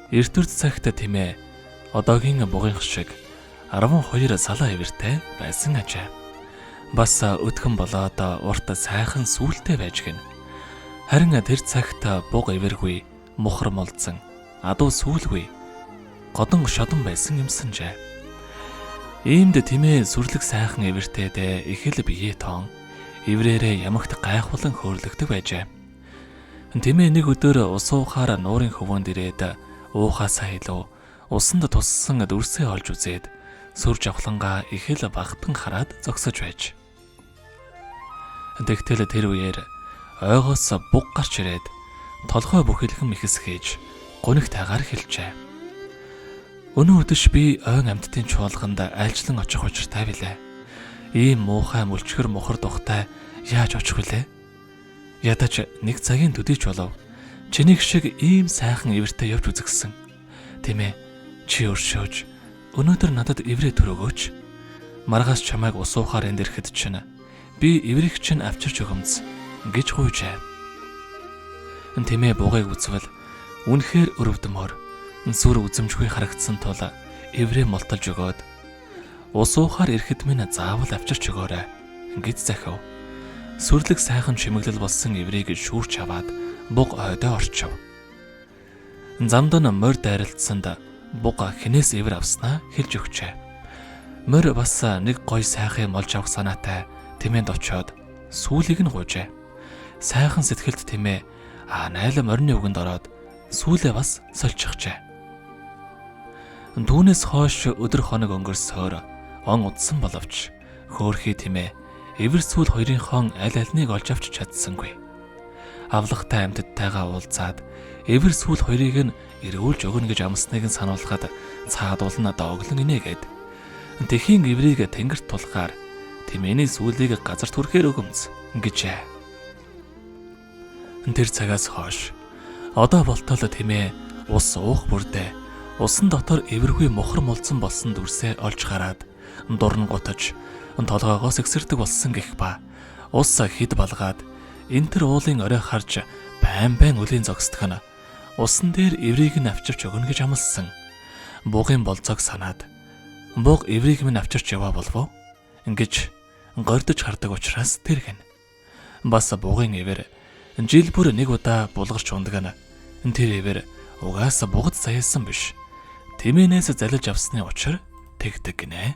Эрт үр цагт тэмээ одоогийн бугынх шиг 12 салаа ивэртэй байсан ажээ. Бас өдгөн болоод урт сайхан сүултээ байж гин. Харин тэр цагт буг ивэргүй, мухар молцсон, адуу сүүлгүй, годон шодон байсан юмсанжээ. Иймд тэмээ сүрлэг сайхан ивэртэйдээ их л бие тоон иврээрээ ямагт гайхуулан хөөрлөгдөг байжээ. Тэмээ нэг өдөр ус уухаар нуурын хөвөөнд ирээд уухаасаа илүү усанд туссан дүрсээ олж үзээд сүр жавхлангаа их л багтан хараад зогсож байж. Тэгтэл тэр үеэр ойгоос буг гарч ирээд толгой бүхэлхэн мэхэсгээж гуниг тагаар хэлжээ. Өнөө өдөш би ойн амьтдын чуулганд айлчлан очих учиртай билээ. Ийм муухай мөлчгөр мухар тухтай яаж очих вүлээ? Ядаж нэг цагийн төдийч болов. Чинийх шиг ийм сайхан ивэртэй явж үзэгсэн. Тэмээ чи өршөөж өнөөдөр надад иврээ төрөөгөөч. Маргаас чамайг усуухаар энд ирэхэд чинь би иврийг чинь авчирч өгөмз гэж гуйжээ. Тэмээ бугыг үзвэл үнэхээр өрөвдмөр сүр үзэмжгүй харагдсан тул иврээ молтолж өгөөд усуухаар ирэхэд минь заавал авчирч өгөөрэй гэж захив. Сүрлэг сайхан чимэглэл болсон иврийг шүүрч аваад буг ойдоо орчив. Замд нь морь дайралтсанд буг хинээс ивэр авснаа хэлж өгчээ. Морь бас нэг гой сайхан молж авах санаатай тэмээнд очиод сүүлийг нь гуйжээ. Сайхан сэтгэлд тэмээ найл морины үгэнд ороод сүүлээ бас сольчихжээ. Түүнээс хойш өдөр хоног өнгөрсөөр он удсан боловч хөөхий тэмээ эвэр сүүл хоёрынхон аль альныг олж авч чадсангүй. Авлагтай амьтдтайгаа уулзаад эвэр сүүл хоёрыг нь эргүүлж өгнө гэж амсныг нь сануулхад цаадуулна дооглон инээгээд тэхийн эврийг тэнгэрт тулгаар тэмээний сүүлийг газар түрхээр өгөмз гэжээ. Тэр цагаас хойш одоо болтол тэмээ ус уух бүрдээ усан дотор эвэргүй мухар молцсон болсон дүрсээ олж гараад дурн гутаж толгоогоос эксэрдэг болсон гэх ба ус хид балгаад энтэр уулын орой харж байн үлийн зогсдох нь усан дээр эврийг нь авчирч өгнө гэж амласан. Бугын болцоог санаад буг эврийг минь авчирч яваа болов ингэж гордож хардаг учраас тэр гин. Бас бугын эвэр жил бүр нэг удаа булгарч ундаг нь тэр эвэр угаасаа бугад саяасан биш. Тэмээнээс залж авсны учир тэгдэг гинэ.